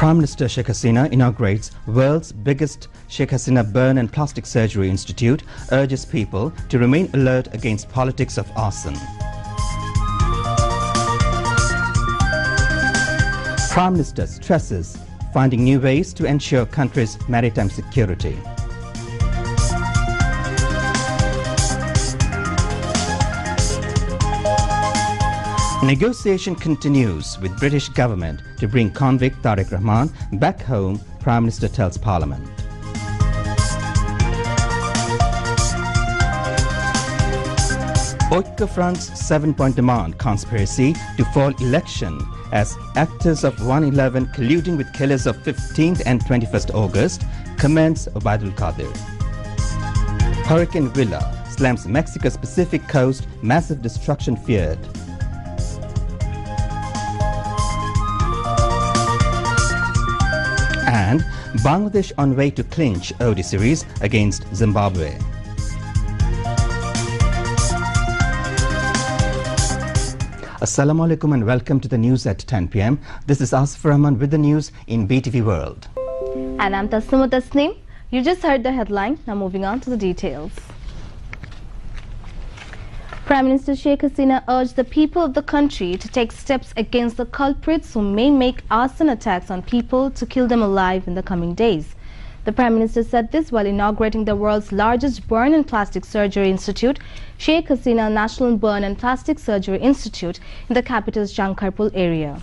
Prime Minister Sheikh Hasina inaugurates world's biggest Sheikh Hasina Burn and Plastic Surgery Institute, urges people to remain alert against politics of arson. Prime Minister stresses finding new ways to ensure country's maritime security. Negotiation continues with British government to bring convict Tarique Rahman back home, Prime Minister tells Parliament. Oika Front's 7-point demand conspiracy to fall election as actors of 111 colluding with killers of 15th and 21st August, comments Obaidul Qadir. Hurricane Villa slams Mexico's Pacific coast, massive destruction feared. And Bangladesh on way to clinch ODI series against Zimbabwe. Assalamu alaikum and welcome to the news at 10 p.m. This is Asif Rahman with the news in BTV World. And I'm Tasneem. You just heard the headline. Now moving on to the details. Prime Minister Sheikh Hasina urged the people of the country to take steps against the culprits who may make arson attacks on people to kill them alive in the coming days. The Prime Minister said this while inaugurating the world's largest burn and plastic surgery institute, Sheikh Hasina National Burn and Plastic Surgery Institute, in the capital's Jankarpur area.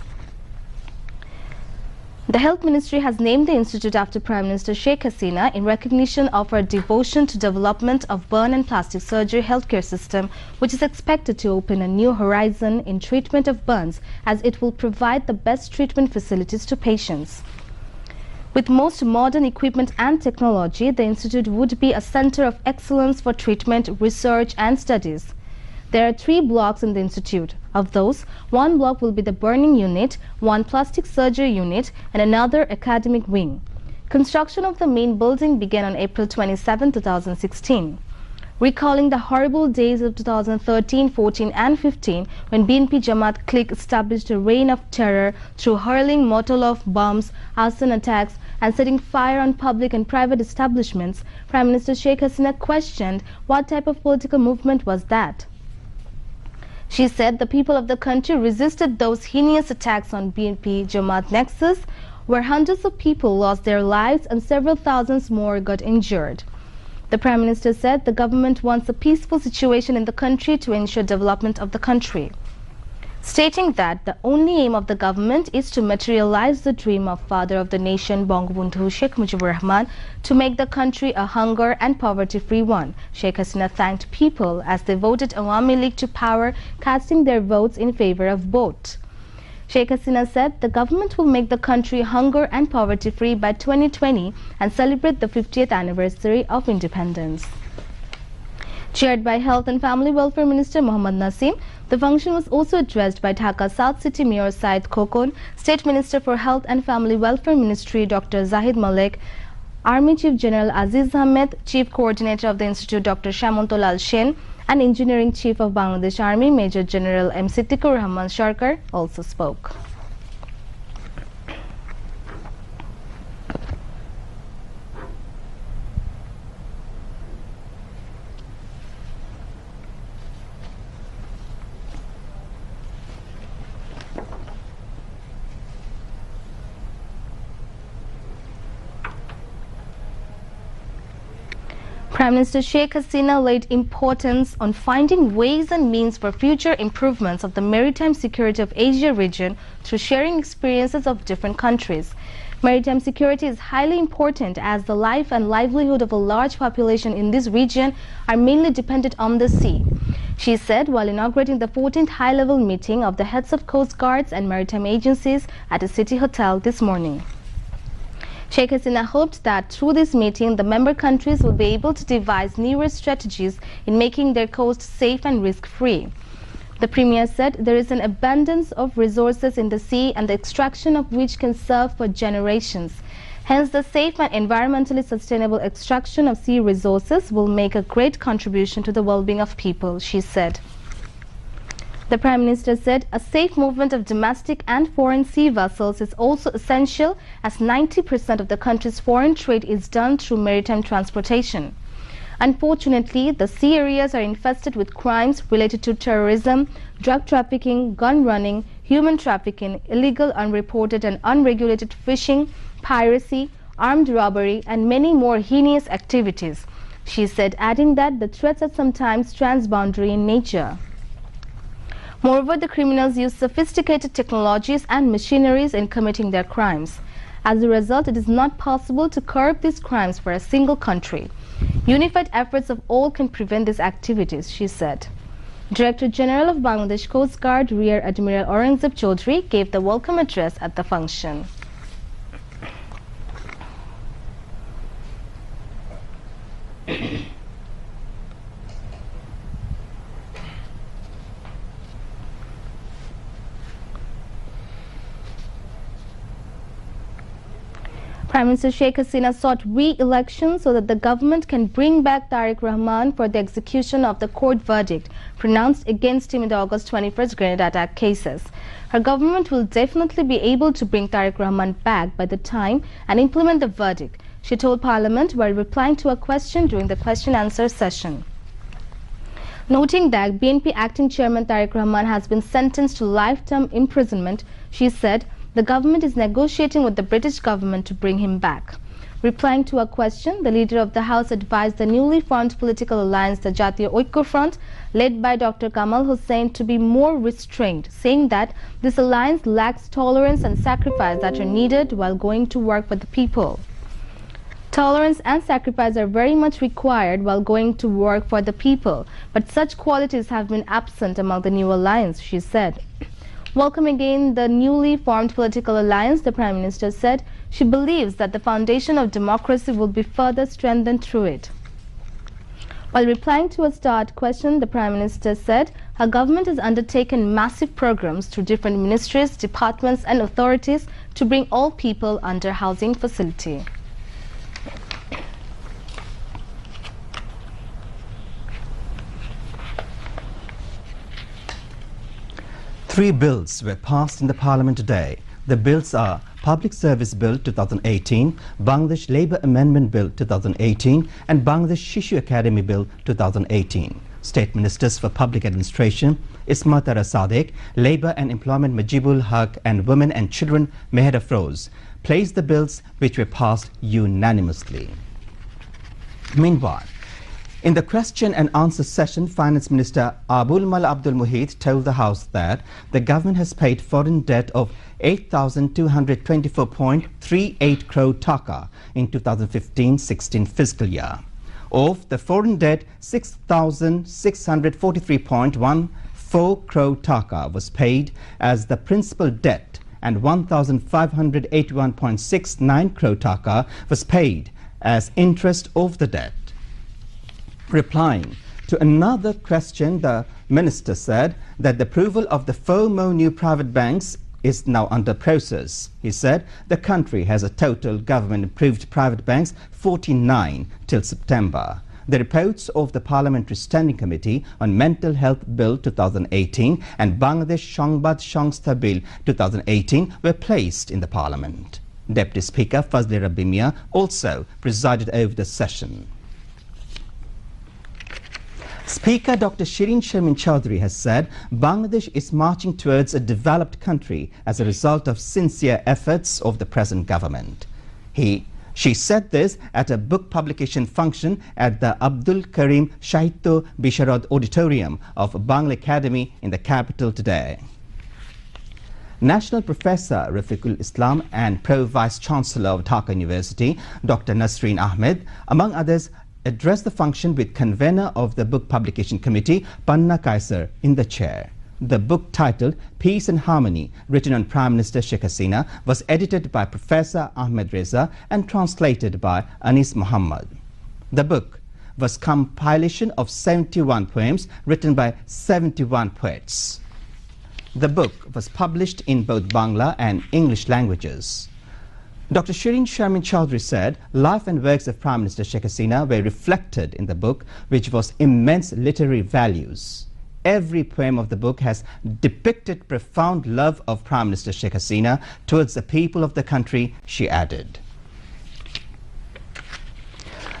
The Health Ministry has named the institute after Prime Minister Sheikh Hasina in recognition of her devotion to development of burn and plastic surgery healthcare system, which is expected to open a new horizon in treatment of burns as it will provide the best treatment facilities to patients. With most modern equipment and technology, the institute would be a center of excellence for treatment, research and studies. There are 3 blocks in the institute. Of those, 1 block will be the burning unit, 1 plastic surgery unit and another academic wing. Construction of the main building began on April 27, 2016. Recalling the horrible days of 2013, 14 and 15 when BNP Jamaat clique established a reign of terror through hurling Molotov bombs, arson attacks and setting fire on public and private establishments, Prime Minister Sheikh Hasina questioned what type of political movement was that. She said the people of the country resisted those heinous attacks on BNP Jamaat nexus, where hundreds of people lost their lives and several thousands more got injured. The Prime Minister said the government wants a peaceful situation in the country to ensure development of the country, stating that the only aim of the government is to materialize the dream of Father of the Nation Bangabandhu Sheikh Mujibur Rahman to make the country a hunger and poverty-free one. Sheikh Hasina thanked people as they voted Awami League to power, casting their votes in favor of both. Sheikh Hasina said the government will make the country hunger and poverty-free by 2020 and celebrate the 50th anniversary of independence. Chaired by Health and Family Welfare Minister Mohammad Naseem, the function was also addressed by Dhaka South City Mayor Syed Khokon, State Minister for Health and Family Welfare Ministry Dr. Zahid Malik, Army Chief General Aziz Ahmed, Chief Coordinator of the Institute Dr. Shamontolal Shen, and Engineering Chief of Bangladesh Army Major General M. Tarique Rahman Sharkar also spoke. Prime Minister Sheikh Hasina laid importance on finding ways and means for future improvements of the maritime security of Asia region through sharing experiences of different countries. Maritime security is highly important as the life and livelihood of a large population in this region are mainly dependent on the sea. She said while inaugurating the 14th high-level meeting of the heads of coast guards and maritime agencies at a city hotel this morning. Sheikh Hasina hoped that through this meeting, the member countries will be able to devise newer strategies in making their coast safe and risk-free. The Premier said there is an abundance of resources in the sea and the extraction of which can serve for generations. Hence, the safe and environmentally sustainable extraction of sea resources will make a great contribution to the well-being of people, she said. The Prime Minister said a safe movement of domestic and foreign sea vessels is also essential, as 90% of the country's foreign trade is done through maritime transportation. Unfortunately, the sea areas are infested with crimes related to terrorism, drug trafficking, gun running, human trafficking, illegal, unreported and unregulated fishing, piracy, armed robbery and many more heinous activities, she said, adding that the threats are sometimes transboundary in nature. Moreover, the criminals use sophisticated technologies and machineries in committing their crimes. As a result, it is not possible to curb these crimes for a single country. Unified efforts of all can prevent these activities, she said. Director General of Bangladesh Coast Guard Rear Admiral Aurangzeb Chaudhry gave the welcome address at the function. Prime Minister Sheikh Hasina sought re-election so that the government can bring back Tarique Rahman for the execution of the court verdict pronounced against him in the August 21st grenade attack cases. Her government will definitely be able to bring Tarique Rahman back by the time and implement the verdict, she told Parliament while replying to a question during the question-answer session. Noting that BNP acting chairman Tarique Rahman has been sentenced to lifetime imprisonment, she said, the government is negotiating with the British government to bring him back. Replying to a question, the leader of the House advised the newly formed political alliance, the Jatiya Oikko Front, led by Dr. Kamal Hussain, to be more restrained, saying that this alliance lacks tolerance and sacrifice that are needed while going to work for the people. Tolerance and sacrifice are very much required while going to work for the people, but such qualities have been absent among the new alliance, she said. Welcoming again the newly formed political alliance, the Prime Minister said she believes that the foundation of democracy will be further strengthened through it. While replying to a start question, the Prime Minister said her government has undertaken massive programs through different ministries, departments and authorities to bring all people under housing facility. Three bills were passed in the Parliament today. The bills are Public Service Bill 2018, Bangladesh Labour Amendment Bill 2018 and Bangladesh Shishu Academy Bill 2018. State Ministers for Public Administration Ismat Ara Sadek, Labour and Employment Majibul Haq and Women and Children Meher Afroz placed the bills which were passed unanimously. Meanwhile, in the question and answer session, Finance Minister Abul Mal Abdul Muhit told the House that the government has paid foreign debt of 8,224.38 crore taka in 2015-16 fiscal year. Of the foreign debt, 6,643.14 crore taka was paid as the principal debt and 1,581.69 crore taka was paid as interest of the debt. Replying to another question, the Minister said that the approval of the 4 more new private banks is now under process. He said the country has a total government-approved private banks 49 till September. The reports of the Parliamentary Standing Committee on Mental Health Bill 2018 and Bangladesh Shangbad Shangstha Bill 2018 were placed in the Parliament. Deputy Speaker Fazli Rabbi Mia also presided over the session. Speaker Dr. Shirin Sharmin Chaudhry has said Bangladesh is marching towards a developed country as a result of sincere efforts of the present government. She said this at a book publication function at the Abdul Karim Shahitya Bisharad Auditorium of Bangla Academy in the capital today. National Professor Rafiqul Islam and Pro-Vice Chancellor of Dhaka University, Dr. Nasreen Ahmed, among others, addressed the function with convener of the Book Publication Committee, Panna Kaisar, in the chair. The book titled Peace and Harmony, written on Prime Minister Sheikh Hasina, was edited by Professor Ahmed Reza and translated by Anis Muhammad. The book was a compilation of 71 poems written by 71 poets. The book was published in both Bangla and English languages. Dr. Shirin Sharmin Chaudhry said life and works of Prime Minister Sheikh Hasina were reflected in the book, which was immense literary values. every poem of the book has depicted profound love of Prime Minister Sheikh Hasina towards the people of the country, she added.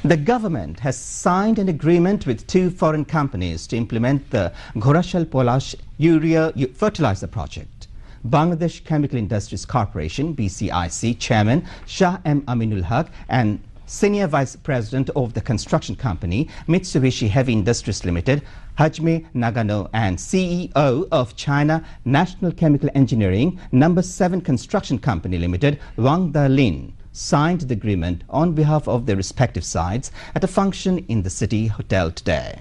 The government has signed an agreement with 2 foreign companies to implement the Ghorashal Polash Urea Fertilizer project. Bangladesh Chemical Industries Corporation (BCIC) Chairman Shah M. Aminul Haq and Senior Vice President of the construction company Mitsubishi Heavy Industries Limited Hajime Nagano and CEO of China National Chemical Engineering No. 7 Construction Company Limited Wang Dalin signed the agreement on behalf of their respective sides at a function in the city hotel today.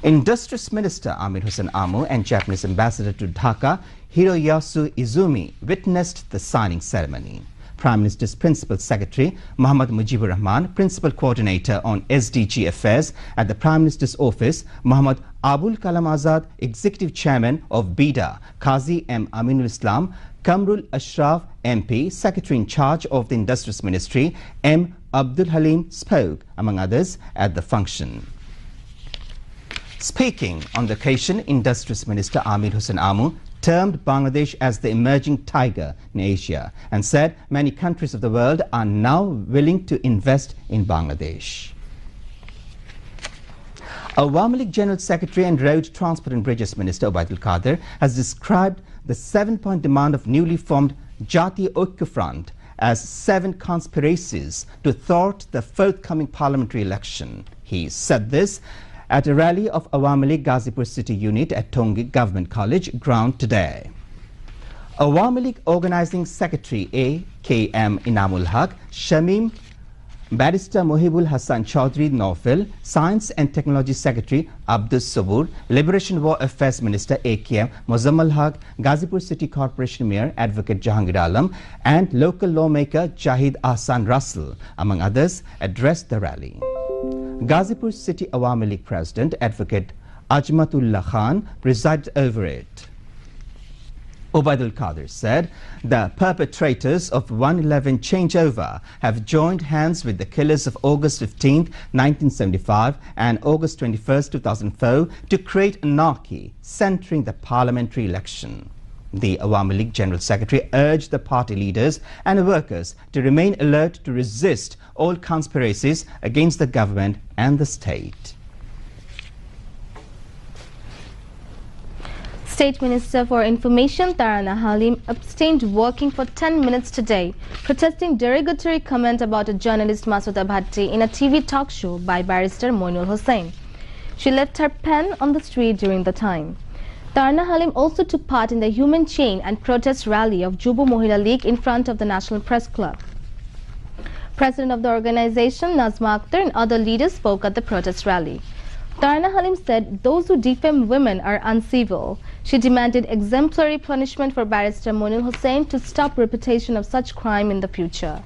Industrious Minister Amir Hossain Ammu and Japanese Ambassador to Dhaka Hiroyasu Izumi witnessed the signing ceremony. Prime Minister's Principal Secretary Muhammad Mujibur Rahman, Principal Coordinator on SDG Affairs at the Prime Minister's Office, Muhammad Abul Kalam Azad, Executive Chairman of BIDA, Qazi M. Aminul Islam, Kamrul Ashraf MP, Secretary in charge of the Industrious Ministry, M. Abdul Halim spoke, among others, at the function. Speaking on the occasion, Industrious Minister Amir Hossain Ammu termed Bangladesh as the emerging tiger in Asia and said many countries of the world are now willing to invest in Bangladesh. Awami League General Secretary and Road Transport and Bridges Minister Obaidul Qadir has described the 7-point demand of newly formed Jatiya Oikya Front as 7 conspiracies to thwart the forthcoming parliamentary election. He said this at a rally of Awami League Ghazipur City Unit at Tongi Government College ground today. Awami League Organizing Secretary A.K.M. Inamul Haq, Shamim, Barrister Mohibul Hassan Chaudhry Naufel, Science and Technology Secretary Abdus Sabur, Liberation War Affairs Minister A.K.M. Mozammal Haq, Ghazipur City Corporation Mayor Advocate Jahangir Alam and local lawmaker Jahid Ahsan Russell, among others, addressed the rally. Ghazipur City Awami League President Advocate Ajmatullah Khan presided over it. Obaidul Qadir said the perpetrators of 111 changeover have joined hands with the killers of August 15, 1975 and August 21, 2004 to create anarchy centering the parliamentary election. The Awami League General Secretary urged the party leaders and workers to remain alert to resist all conspiracies against the government and the state. State Minister for Information Tarana Halim abstained working for 10 minutes today, protesting derogatory comment about a journalist Masuda Bhatti in a TV talk show by Barrister Moinul Hussain. She left her pen on the street during the time. Tarana Halim also took part in the Human Chain and protest rally of Jubo Mohila League in front of the National Press Club. President of the organization, Nazma Akhtar, and other leaders spoke at the protest rally. Tarana Halim said those who defame women are uncivil. She demanded exemplary punishment for Barrister Moinul Hussain to stop repetition of such crime in the future.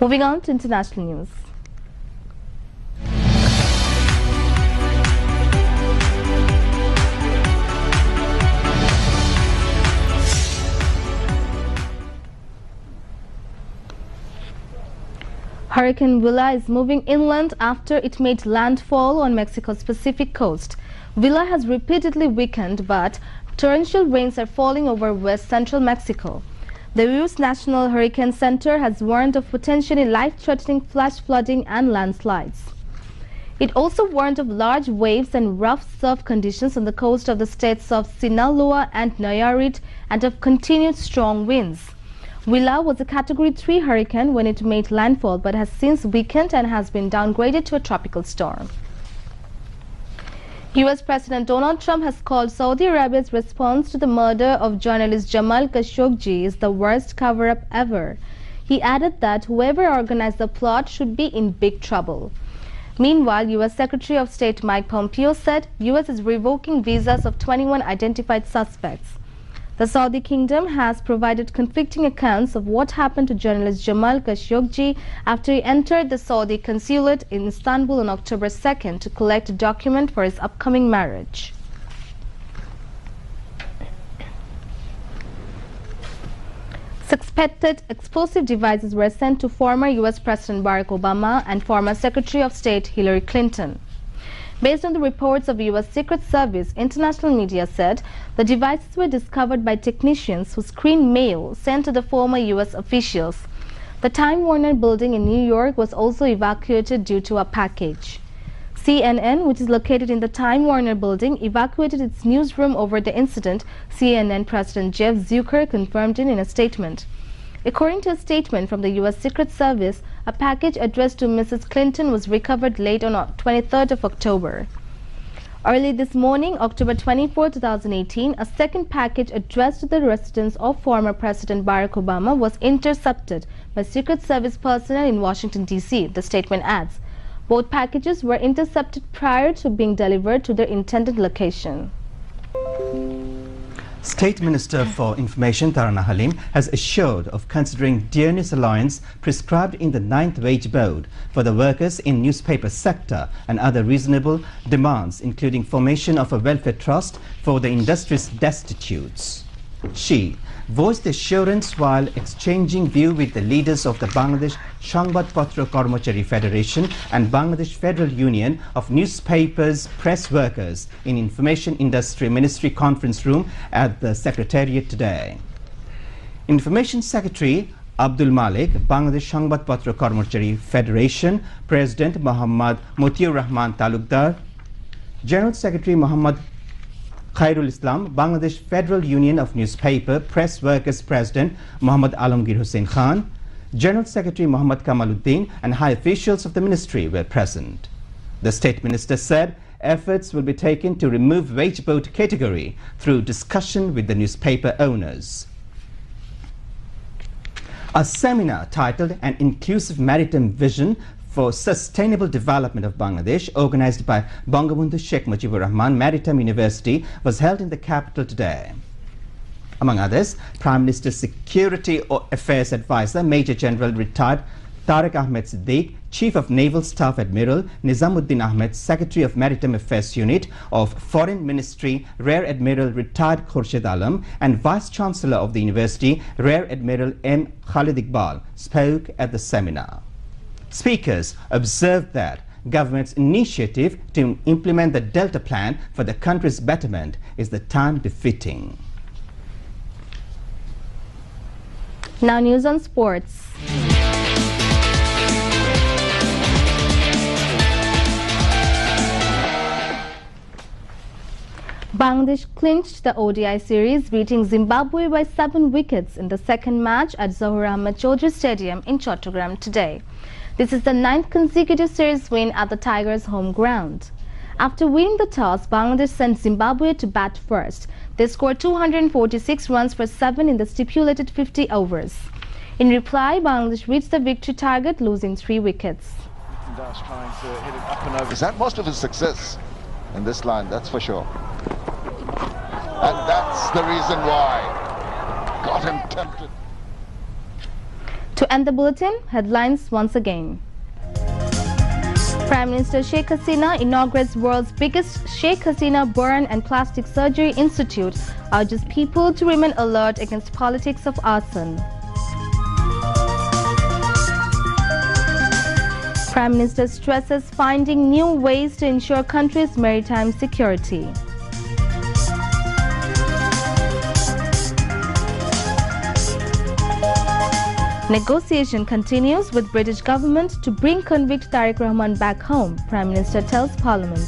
Moving on to international news. Hurricane Villa is moving inland after it made landfall on Mexico's Pacific coast. Villa has repeatedly weakened, but torrential rains are falling over west central Mexico. The U.S. National Hurricane Center has warned of potentially life-threatening flash flooding and landslides. It also warned of large waves and rough surf conditions on the coast of the states of Sinaloa and Nayarit and of continued strong winds. Villa was a Category 3 hurricane when it made landfall, but has since weakened and has been downgraded to a tropical storm. U.S. President Donald Trump has called Saudi Arabia's response to the murder of journalist Jamal Khashoggi is the worst cover-up ever. He added that whoever organized the plot should be in big trouble. Meanwhile, U.S. Secretary of State Mike Pompeo said U.S. is revoking visas of 21 identified suspects. The Saudi Kingdom has provided conflicting accounts of what happened to journalist Jamal Khashoggi after he entered the Saudi consulate in Istanbul on October 2nd to collect a document for his upcoming marriage. Suspected explosive devices were sent to former U.S. President Barack Obama and former Secretary of State Hillary Clinton. Based on the reports of U.S. Secret Service, international media said the devices were discovered by technicians who screened mail sent to the former U.S. officials. The Time Warner building in New York was also evacuated due to a package. CNN, which is located in the Time Warner building, evacuated its newsroom over the incident, CNN President Jeff Zucker confirmed in a statement. According to a statement from the U.S. Secret Service, a package addressed to Mrs. Clinton was recovered late on 23rd of October. Early this morning, October 24, 2018, a second package addressed to the residence of former President Barack Obama was intercepted by Secret Service personnel in Washington, D.C., the statement adds. Both packages were intercepted prior to being delivered to their intended location. State Minister for Information Tarana Halim has assured of considering dearness allowance prescribed in the 9th Wage Board for the workers in newspaper sector and other reasonable demands, including formation of a welfare trust for the industry's destitutes. She voiced assurance while exchanging view with the leaders of the Bangladesh Sangbaadpatra Kormachari Federation and Bangladesh Federal Union of Newspapers Press Workers in Information Industry Ministry Conference Room at the Secretariat today. Information Secretary Abdul Malik, Bangladesh Sangbaadpatra Kormachari Federation President Muhammad Mutiur Rahman Talukdar, General Secretary Muhammad Khairul Islam, Bangladesh Federal Union of Newspaper Press Workers President Muhammad Alamgir Hussain Khan, General Secretary Muhammad Kamaluddin and high officials of the ministry were present. The State Minister said efforts will be taken to remove wage board category through discussion with the newspaper owners. A seminar titled An Inclusive Maritime Vision for Sustainable Development of Bangladesh, organized by Bangabandhu Sheikh Rahman Maritime University, was held in the capital today. Among others, Prime Minister's Security Affairs Advisor, Major General retired Tarique Ahmed Siddique, Chief of Naval Staff Admiral Nizamuddin Ahmed, Secretary of Maritime Affairs Unit of Foreign Ministry, Rear Admiral retired Khurshid Alam, and Vice Chancellor of the University, Rear Admiral M. Khalid Iqbal, spoke at the seminar. Speakers observed that government's initiative to implement the Delta Plan for the country's betterment is the time befitting. Now news on sports. Bangladesh clinched the ODI series, beating Zimbabwe by 7 wickets in the second match at Zohar Ahmed Chaudhry Stadium in Chattogram today. This is the 9th consecutive series win at the Tigers' home ground. After winning the toss, Bangladesh sent Zimbabwe to bat first. They scored 246 runs for 7 in the stipulated 50 overs. In reply, Bangladesh reached the victory target, losing 3 wickets. Trying to hit it up and over. He's had most of his success in this line, that's for sure. And that's the reason why. Got him tempted. To end the bulletin, headlines once again. Prime Minister Sheikh Hasina inaugurates world's biggest Sheikh Hasina Burn and Plastic Surgery Institute, urges people to remain alert against politics of arson. Prime Minister stresses finding new ways to ensure country's maritime security. Negotiation continues with British government to bring convict Tarique Rahman back home, Prime Minister tells Parliament.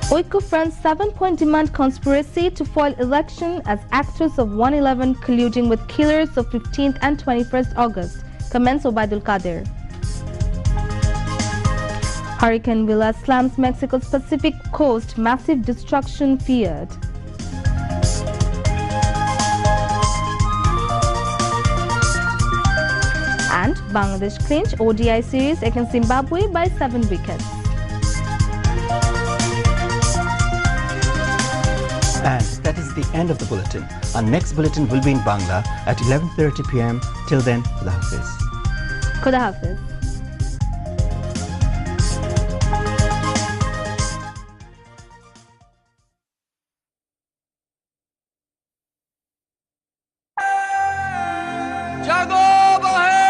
Oiko Front 7-point demand conspiracy to foil election as actors of 111 colluding with killers of 15th and 21st August, comments Obaidul Qadir. Hurricane Villa slams Mexico's Pacific coast, massive destruction feared. And Bangladesh clinched ODI series against Zimbabwe by 7 wickets. And that is the end of the bulletin. Our next bulletin will be in Bangla at 11:30 p.m. Till then, Khuda Hafiz. Khuda Hafiz. जागो बहे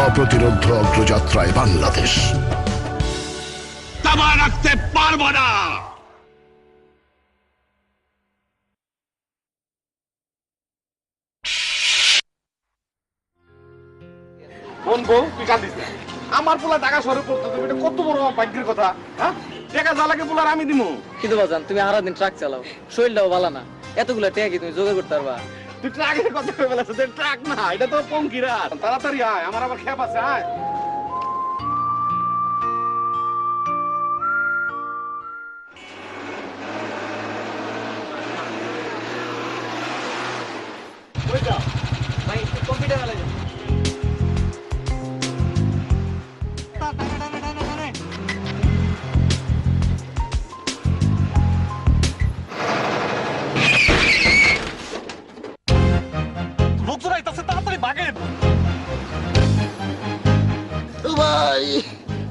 অপ্রতিরোধ্য অগ্রযাত্রায় বাংলাদেশ দাবা রাখতে পারবো না। কোন বউ পিকাল this না আমার পোলা টাকা সরে পড়তো তুমি এটা কত বড় ভাগ্যের কথা হ্যাঁ টাকা যা লাগে পোলার আমি দিমু কিন্তু বাজান তুমি সারা দিন ট্রাক চালাও শরীরটাও ভালো না এতগুলা টাকা কি তুমি জোগাড় করতে পারবা তুই ট্রাকের কথা কই বলেছিস ট্রাক না এটা তো পঙ্কিরা তাড়াতাড়ি আয় আমার আবার খেপ আছে আয় কই যাও ভাই কম্পিউটার মেলা যাও লোকজন আইতাছে তাড়াতাড়ি ভাগেন ও ভাই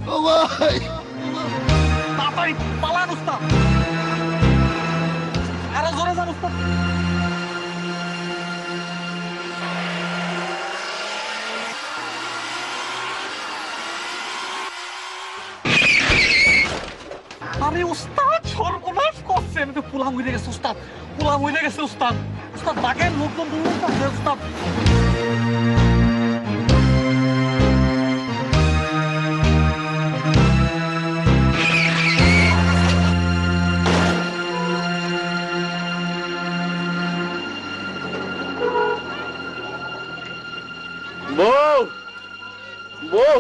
ও ভাই তাড়াতাড়ি পালান উস্তাদ আরো জোরে যান উস্তাদ আরে উস্তাদ সর্বনাশ করছে আমি তো পোলা মরে গেছে উস্তাদ পোলা মরে গেছে উস্তাদ উস্তাদ ভাগেন লোকজন দৌড়াচ্ছে উস্তাদ বউ বউ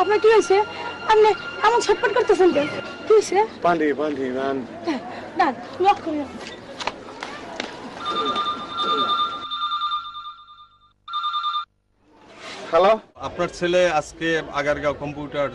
আপনার কি হয়েছে? আপনি এমন ছটফট করতেছেন কেন? কি হয়েছে? পান্ডি পান্ডি মান না লক করে হ্যালো আপনার ছেলে আজকে আগারগাঁও কম্পিউটার